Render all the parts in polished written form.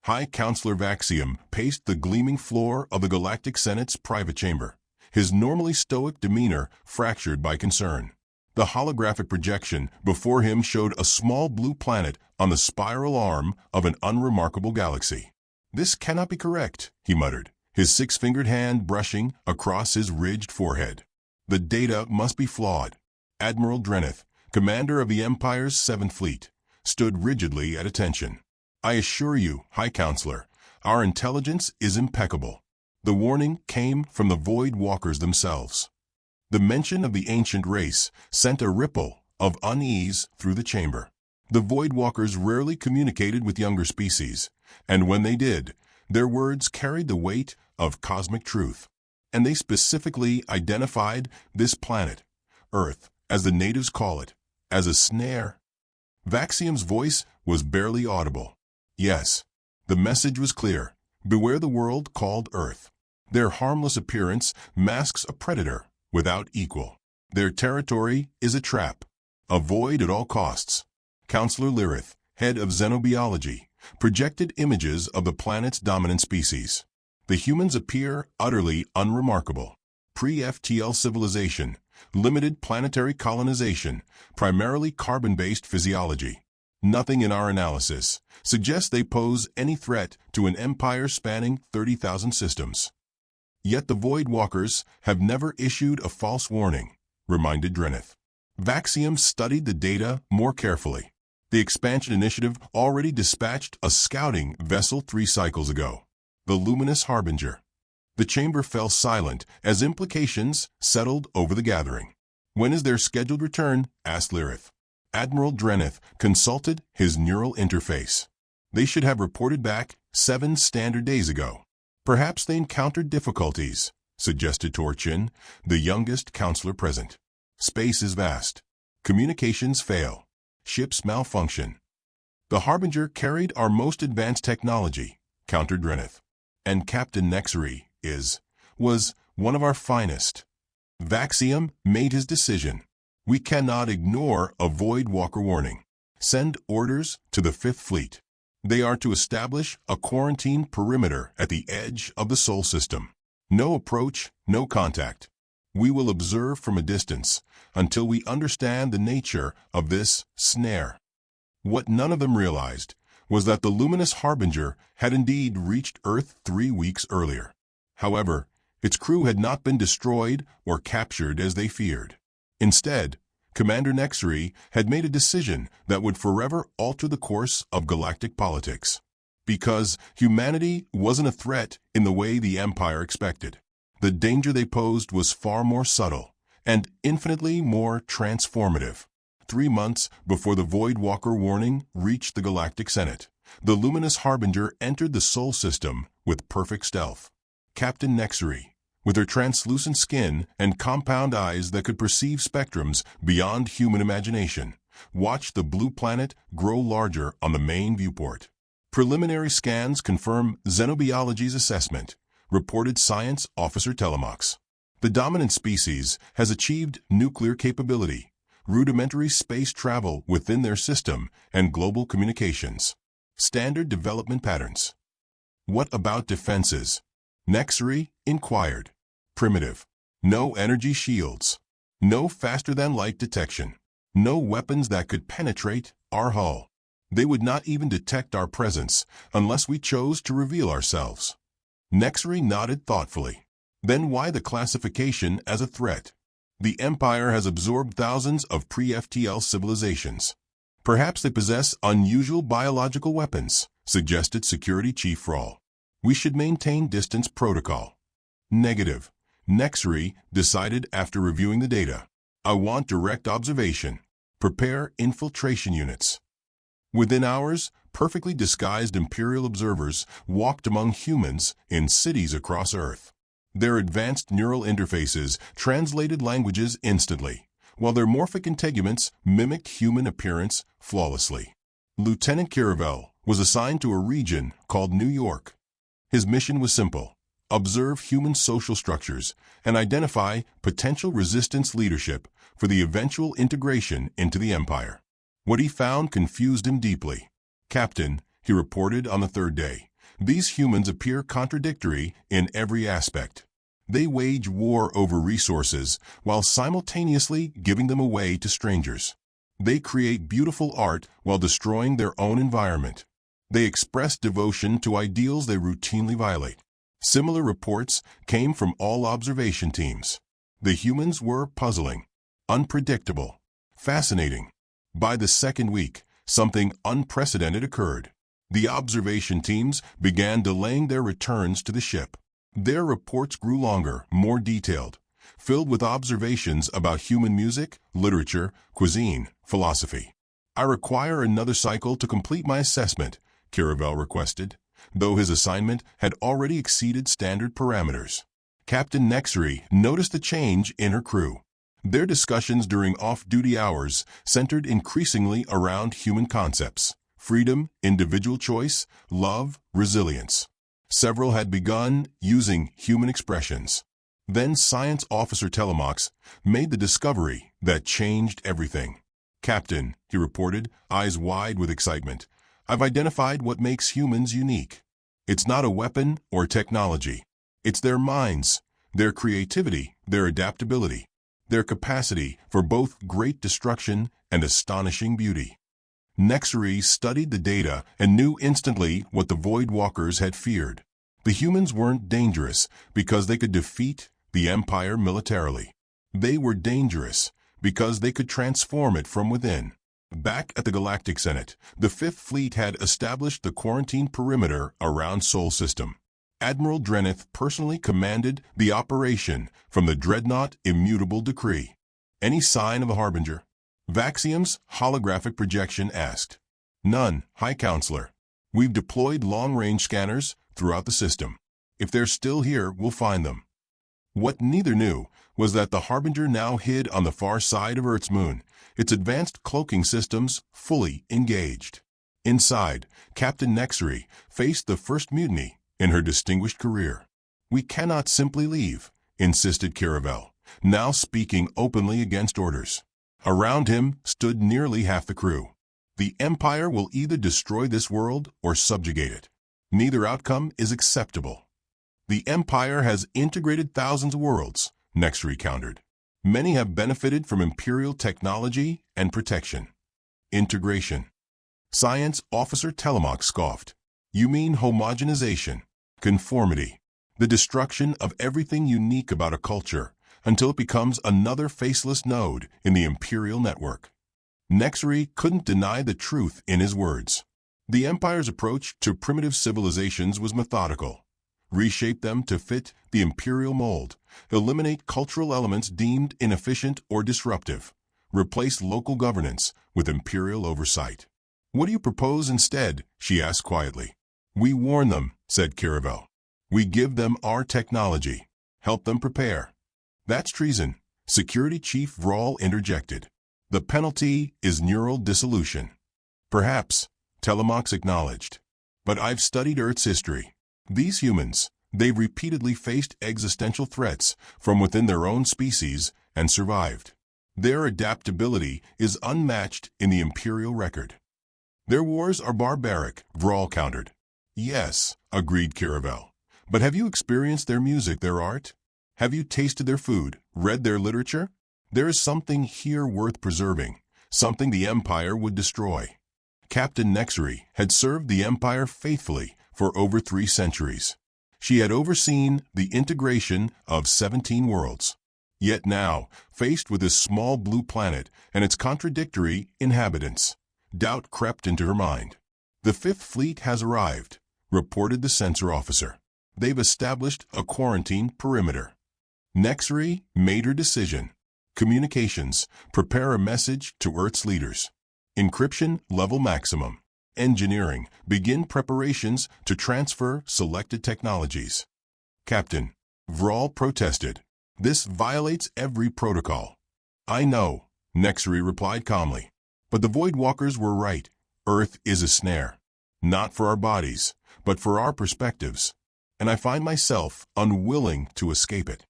High Counselor Vaxium paced the gleaming floor of the Galactic Senate's private chamber, his normally stoic demeanor fractured by concern. The holographic projection before him showed a small blue planet on the spiral arm of an unremarkable galaxy. "This cannot be correct," he muttered, his six-fingered hand brushing across his ridged forehead. "The data must be flawed." Admiral Drenith, commander of the Empire's 7th Fleet, stood rigidly at attention. "I assure you, High Counselor, our intelligence is impeccable." The warning came from the Void Walkers themselves. The mention of the ancient race sent a ripple of unease through the chamber. The Void Walkers rarely communicated with younger species, and when they did, their words carried the weight of cosmic truth. And they specifically identified this planet, Earth, as the natives call it, as a snare. Vaxium's voice was barely audible. Yes, the message was clear. Beware the world called Earth. Their harmless appearance masks a predator without equal. Their territory is a trap. Avoid at all costs. Counselor Lyrith, head of xenobiology, projected images of the planet's dominant species. The humans appear utterly unremarkable. Pre-FTL civilization, limited planetary colonization, primarily carbon-based physiology. Nothing in our analysis suggests they pose any threat to an empire spanning 30,000 systems. Yet the Void Walkers have never issued a false warning, reminded Drenith. Vaxium studied the data more carefully. The Expansion Initiative already dispatched a scouting vessel 3 cycles ago, the Luminous Harbinger. The chamber fell silent as implications settled over the gathering. "When is their scheduled return?" asked Lyrith. Admiral Drenith consulted his neural interface. "They should have reported back 7 standard days ago." "Perhaps they encountered difficulties," suggested Torchin, the youngest counselor present. "Space is vast. Communications fail. Ships malfunction." "The Harbinger carried our most advanced technology," countered Drenith. "And Captain Nexery was one of our finest." Vaxium made his decision. "We cannot ignore a Void Walker warning. Send orders to the 5th Fleet. They are to establish a quarantine perimeter at the edge of the Sol system. No approach, no contact. We will observe from a distance until we understand the nature of this snare." What none of them realized was that the Luminous Harbinger had indeed reached Earth 3 weeks earlier. However, its crew had not been destroyed or captured as they feared. Instead, Commander Nexery had made a decision that would forever alter the course of galactic politics. Because humanity wasn't a threat in the way the Empire expected. The danger they posed was far more subtle and infinitely more transformative. 3 months before the Void Walker warning reached the Galactic Senate, the Luminous Harbinger entered the Sol system with perfect stealth. Captain Nexery, with her translucent skin and compound eyes that could perceive spectrums beyond human imagination, watched the blue planet grow larger on the main viewport. "Preliminary scans confirm Xenobiology's assessment," reported Science Officer Telemox. "The dominant species has achieved nuclear capability, rudimentary space travel within their system, and global communications. Standard development patterns." "What about defenses?" Nexery inquired. "Primitive. No energy shields. No faster-than-light detection. No weapons that could penetrate our hull. They would not even detect our presence unless we chose to reveal ourselves." Nexery nodded thoughtfully. "Then why the classification as a threat? The Empire has absorbed thousands of pre-FTL civilizations. Perhaps they possess unusual biological weapons," suggested Security Chief Frall. "We should maintain distance protocol." "Negative," Nexery decided after reviewing the data. "I want direct observation. Prepare infiltration units." Within hours, perfectly disguised Imperial observers walked among humans in cities across Earth. Their advanced neural interfaces translated languages instantly, while their morphic integuments mimicked human appearance flawlessly. Lieutenant Kiravel was assigned to a region called New York. His mission was simple: observe human social structures and identify potential resistance leadership for the eventual integration into the Empire. What he found confused him deeply. "Captain," he reported on the 3rd day, These humans appear contradictory in every aspect. They wage war over resources while simultaneously giving them away to strangers. They create beautiful art while destroying their own environment. They express devotion to ideals they routinely violate. Similar reports came from all observation teams. The humans were puzzling, unpredictable, fascinating. By the second week, something unprecedented occurred. The observation teams began delaying their returns to the ship. Their reports grew longer, more detailed, filled with observations about human music, literature, cuisine, philosophy. "I require another cycle to complete my assessment," Caravel requested, though his assignment had already exceeded standard parameters. Captain Nexery noticed the change in her crew. Their discussions during off-duty hours centered increasingly around human concepts: freedom, individual choice, love, resilience. Several had begun using human expressions. Then Science Officer Telemox made the discovery that changed everything. "Captain," he reported, eyes wide with excitement, "I've identified what makes humans unique. It's not a weapon or technology. It's their minds, their creativity, their adaptability, their capacity for both great destruction and astonishing beauty." Nexery studied the data and knew instantly what the Void Walkers had feared. The humans weren't dangerous because they could defeat the Empire militarily. They were dangerous because they could transform it from within. Back at the Galactic Senate, the Fifth Fleet had established the quarantine perimeter around Sol System. Admiral Drenith personally commanded the operation from the Dreadnought Immutable Decree. "Any sign of a Harbinger?" Vaxium's holographic projection asked. "None, High Counselor. We've deployed long-range scanners throughout the system. If they're still here, we'll find them." What neither knew was that the Harbinger now hid on the far side of Earth's moon, its advanced cloaking systems fully engaged. Inside, Captain Nexery faced the first mutiny in her distinguished career. "We cannot simply leave," insisted Caravel, now speaking openly against orders. Around him stood nearly half the crew. "The Empire will either destroy this world or subjugate it. Neither outcome is acceptable." "The Empire has integrated thousands of worlds," Nexery countered. "Many have benefited from Imperial technology and protection." "Integration." Science Officer Telemox scoffed. "You mean homogenization, conformity, the destruction of everything unique about a culture until it becomes another faceless node in the Imperial network." Nexery couldn't deny the truth in his words. The Empire's approach to primitive civilizations was methodical. Reshape them to fit the Imperial mold, eliminate cultural elements deemed inefficient or disruptive, replace local governance with Imperial oversight. "What do you propose instead?" she asked quietly. "We warn them," said Caravel. "We give them our technology, help them prepare." "That's treason," Security Chief Vrawl interjected. "The penalty is neural dissolution." "Perhaps," Telemox acknowledged. "But I've studied Earth's history. These humans, they've repeatedly faced existential threats from within their own species and survived. Their adaptability is unmatched in the Imperial record." "Their wars are barbaric," Vrawl countered. "Yes," agreed Caravel. "But have you experienced their music, their art? Have you tasted their food, read their literature? There is something here worth preserving, something the Empire would destroy." Captain Nexery had served the Empire faithfully for over 3 centuries. She had overseen the integration of 17 worlds. Yet now, faced with this small blue planet and its contradictory inhabitants, doubt crept into her mind. "The Fifth Fleet has arrived," reported the sensor officer. "They've established a quarantine perimeter." Nexery made her decision. Communications, prepare a message to Earth's leaders. Encryption level maximum. Engineering, begin preparations to transfer selected technologies. "Captain," Vrawl protested, "this violates every protocol." "I know," Nexery replied calmly. "But the Void Walkers were right. Earth is a snare. Not for our bodies, but for our perspectives. And I find myself unwilling to escape it."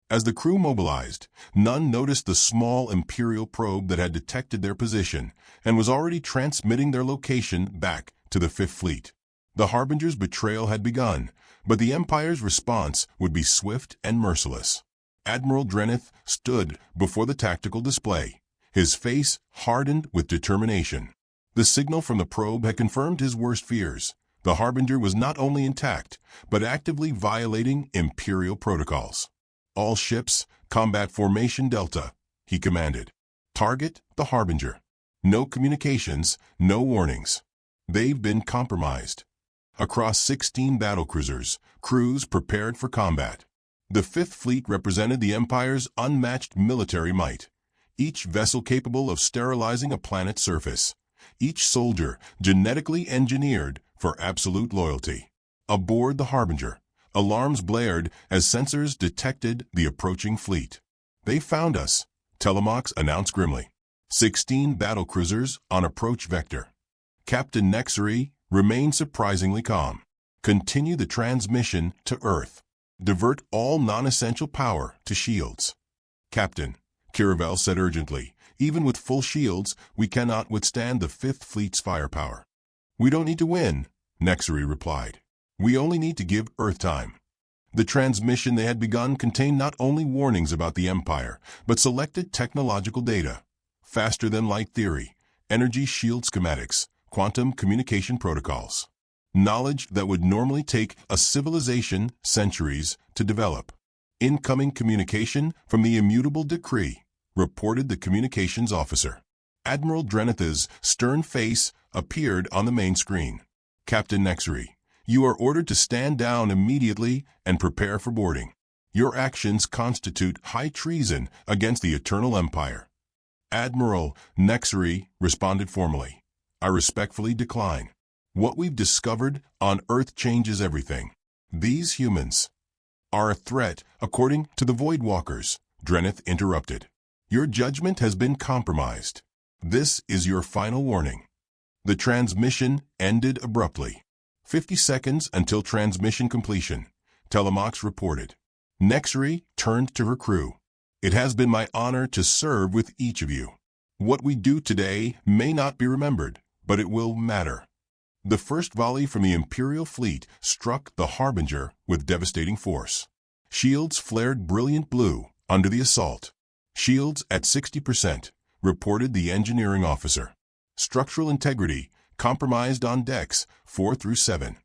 As the crew mobilized, none noticed the small Imperial probe that had detected their position and was already transmitting their location back to the Fifth Fleet. The Harbinger's betrayal had begun, but the Empire's response would be swift and merciless. Admiral Drenith stood before the tactical display, his face hardened with determination. The signal from the probe had confirmed his worst fears. The Harbinger was not only intact, but actively violating Imperial protocols. "All ships, combat formation Delta," he commanded. "Target the Harbinger. No communications, no warnings. They've been compromised." Across 16 battlecruisers, crews prepared for combat. The Fifth Fleet represented the Empire's unmatched military might, each vessel capable of sterilizing a planet's surface, each soldier genetically engineered for absolute loyalty. Aboard the Harbinger, alarms blared as sensors detected the approaching fleet. "They found us," Telemax announced grimly. 16 battlecruisers on approach vector. Captain Nexery remained surprisingly calm. "Continue the transmission to Earth. Divert all non-essential power to shields." "Captain," Caravel said urgently, "even with full shields, we cannot withstand the Fifth Fleet's firepower." "We don't need to win," Nexery replied. "We only need to give Earth time." The transmission they had begun contained not only warnings about the Empire, but selected technological data. Faster-than-light theory, energy shield schematics, quantum communication protocols. Knowledge that would normally take a civilization centuries to develop. "Incoming communication from the immutable decree," reported the communications officer. Admiral Drenith's stern face appeared on the main screen. "Captain Nexery, you are ordered to stand down immediately and prepare for boarding. Your actions constitute high treason against the Eternal Empire." "Admiral," Nexery responded formally, "I respectfully decline. What we've discovered on Earth changes everything. These humans are a threat, according to the Voidwalkers," Drenith interrupted. "Your judgment has been compromised. This is your final warning." The transmission ended abruptly. 50 seconds until transmission completion, Telemax reported. Nexery turned to her crew. "It has been my honor to serve with each of you. What we do today may not be remembered, but it will matter." The first volley from the Imperial fleet struck the Harbinger with devastating force. Shields flared brilliant blue under the assault. "Shields at 60%, reported the engineering officer. "Structural integrity compromised on decks 4 through 7.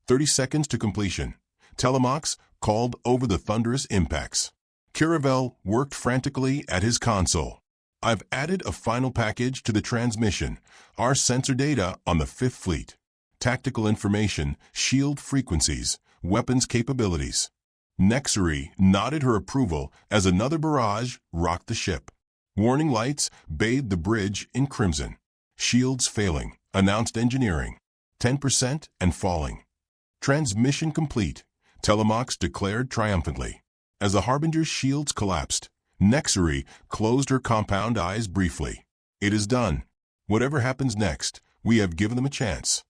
30 seconds to completion," Telemax called over the thunderous impacts. Caravel worked frantically at his console. "I've added a final package to the transmission, our sensor data on the Fifth Fleet. Tactical information, shield frequencies, weapons capabilities." Nexery nodded her approval as another barrage rocked the ship. Warning lights bathed the bridge in crimson. "Shields failing," announced engineering. 10% and falling. "Transmission complete," Telemax declared triumphantly. As the Harbinger's shields collapsed, Nexery closed her compound eyes briefly. "It is done. Whatever happens next, we have given them a chance."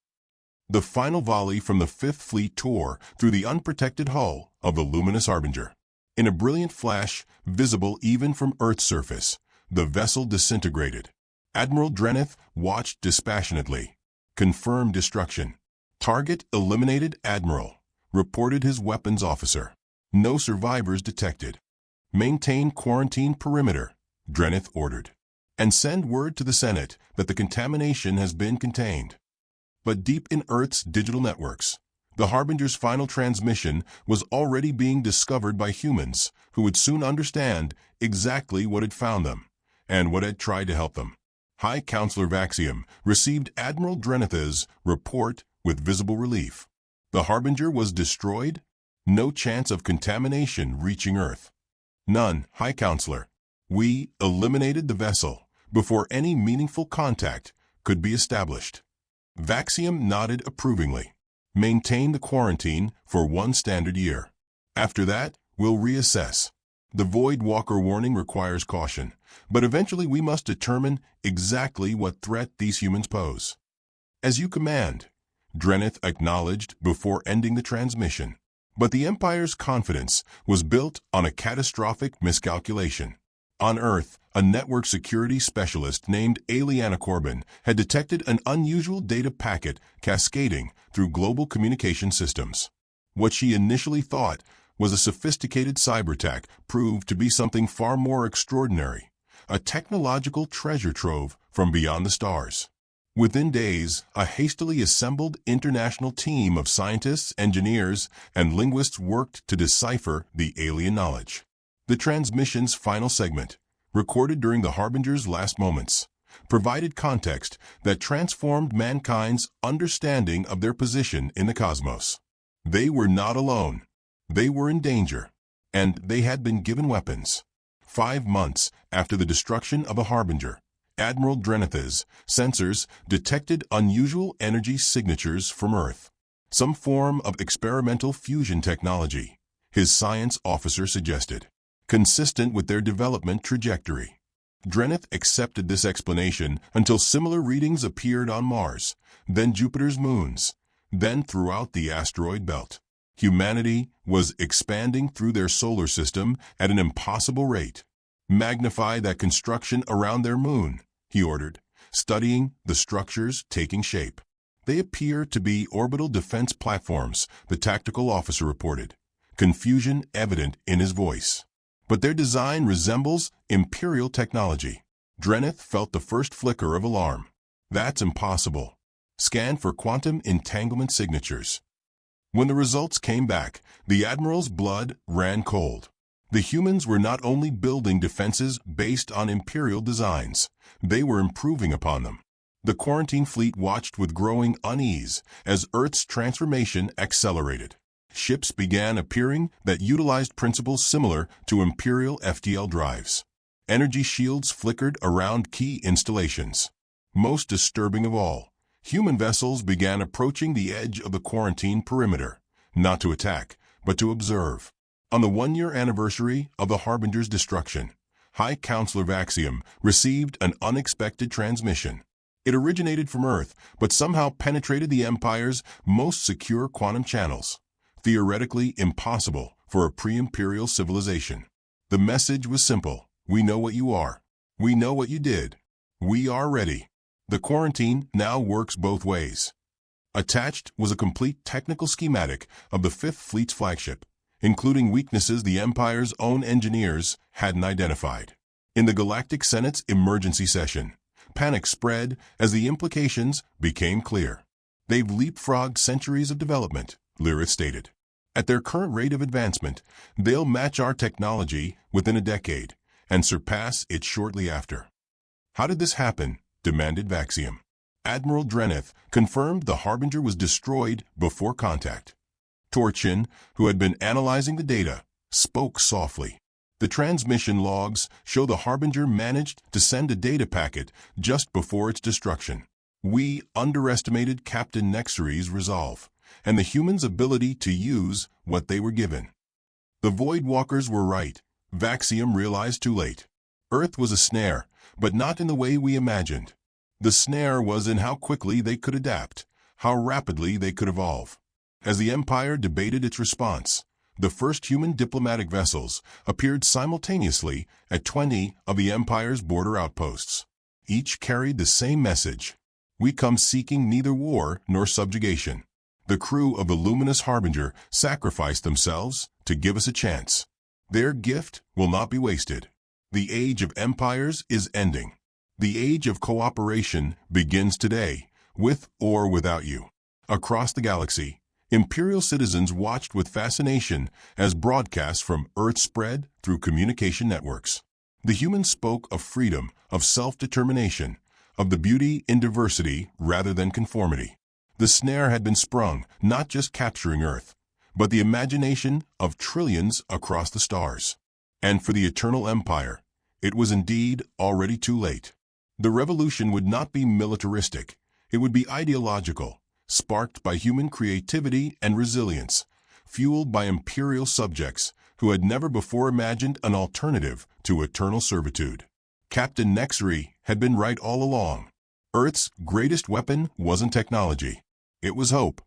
The final volley from the Fifth Fleet tore through the unprotected hull of the luminous Harbinger. In a brilliant flash, visible even from Earth's surface, the vessel disintegrated. Admiral Drenith watched dispassionately. "Confirmed destruction. Target eliminated, Admiral," reported his weapons officer. "No survivors detected. Maintain quarantine perimeter," Drenith ordered. "And send word to the Senate that the contamination has been contained." But deep in Earth's digital networks, the Harbinger's final transmission was already being discovered by humans who would soon understand exactly what had found them and what had tried to help them. High Counselor Vaxium received Admiral Drenith's report with visible relief. The Harbinger was destroyed? No chance of contamination reaching Earth. "None, High Counselor. We eliminated the vessel before any meaningful contact could be established." Vaxium nodded approvingly. "Maintain the quarantine for 1 standard year. After that, we'll reassess. The Void Walker warning requires caution, but eventually we must determine exactly what threat these humans pose." "As you command," Drenith acknowledged before ending the transmission. But the Empire's confidence was built on a catastrophic miscalculation. On Earth, a network security specialist named Aliana Corbin had detected an unusual data packet cascading through global communication systems. What she initially thought was a sophisticated cyber attack proved to be something far more extraordinary, a technological treasure trove from beyond the stars. Within days, a hastily assembled international team of scientists, engineers, and linguists worked to decipher the alien knowledge. The transmission's final segment, recorded during the Harbinger's last moments, provided context that transformed mankind's understanding of their position in the cosmos. They were not alone. They were in danger, and they had been given weapons. 5 months after the destruction of a Harbinger, Admiral Drenith's sensors detected unusual energy signatures from Earth. Some form of experimental fusion technology, his science officer suggested, consistent with their development trajectory. Drenith accepted this explanation until similar readings appeared on Mars, then Jupiter's moons, then throughout the asteroid belt. Humanity was expanding through their solar system at an impossible rate. Magnify that construction around their moon, he ordered, studying the structures taking shape. They appear to be orbital defense platforms, the tactical officer reported, confusion evident in his voice. But their design resembles Imperial technology. Drenith felt the first flicker of alarm. That's impossible. Scan for quantum entanglement signatures. When the results came back, the Admiral's blood ran cold. The humans were not only building defenses based on Imperial designs, they were improving upon them. The quarantine fleet watched with growing unease as Earth's transformation accelerated. Ships began appearing that utilized principles similar to Imperial FTL drives. Energy shields flickered around key installations. Most disturbing of all, human vessels began approaching the edge of the quarantine perimeter, not to attack, but to observe. On the 1-year anniversary of the Harbinger's destruction, High Counselor Vaxium received an unexpected transmission. It originated from Earth, but somehow penetrated the Empire's most secure quantum channels. Theoretically impossible for a pre-imperial civilization. The message was simple. We know what you are. We know what you did. We are ready. The quarantine now works both ways. Attached was a complete technical schematic of the Fifth Fleet's flagship, including weaknesses the Empire's own engineers hadn't identified. In the Galactic Senate's emergency session, panic spread as the implications became clear. They've leapfrogged centuries of development, Lyrith stated. At their current rate of advancement, they'll match our technology within a decade and surpass it shortly after. How did this happen? Demanded Vaxium. Admiral Drenith confirmed the Harbinger was destroyed before contact. Torchin, who had been analyzing the data, spoke softly. The transmission logs show the Harbinger managed to send a data packet just before its destruction. We underestimated Captain Nexery's resolve and the humans' ability to use what they were given. The Voidwalkers were right, Vaxium realized too late. Earth was a snare, but not in the way we imagined. The snare was in how quickly they could adapt, how rapidly they could evolve. As the Empire debated its response, the first human diplomatic vessels appeared simultaneously at 20 of the Empire's border outposts. Each carried the same message. We come seeking neither war nor subjugation. The crew of the luminous Harbinger sacrificed themselves to give us a chance. Their gift will not be wasted. The age of empires is ending. The age of cooperation begins today, with or without you. Across the galaxy, Imperial citizens watched with fascination as broadcasts from Earth spread through communication networks. The humans spoke of freedom, of self-determination, of the beauty in diversity rather than conformity. The snare had been sprung, not just capturing Earth, but the imagination of trillions across the stars. And for the Eternal Empire, it was indeed already too late. The revolution would not be militaristic. It would be ideological, sparked by human creativity and resilience, fueled by imperial subjects who had never before imagined an alternative to eternal servitude. Captain Nexery had been right all along. Earth's greatest weapon wasn't technology. It was hope.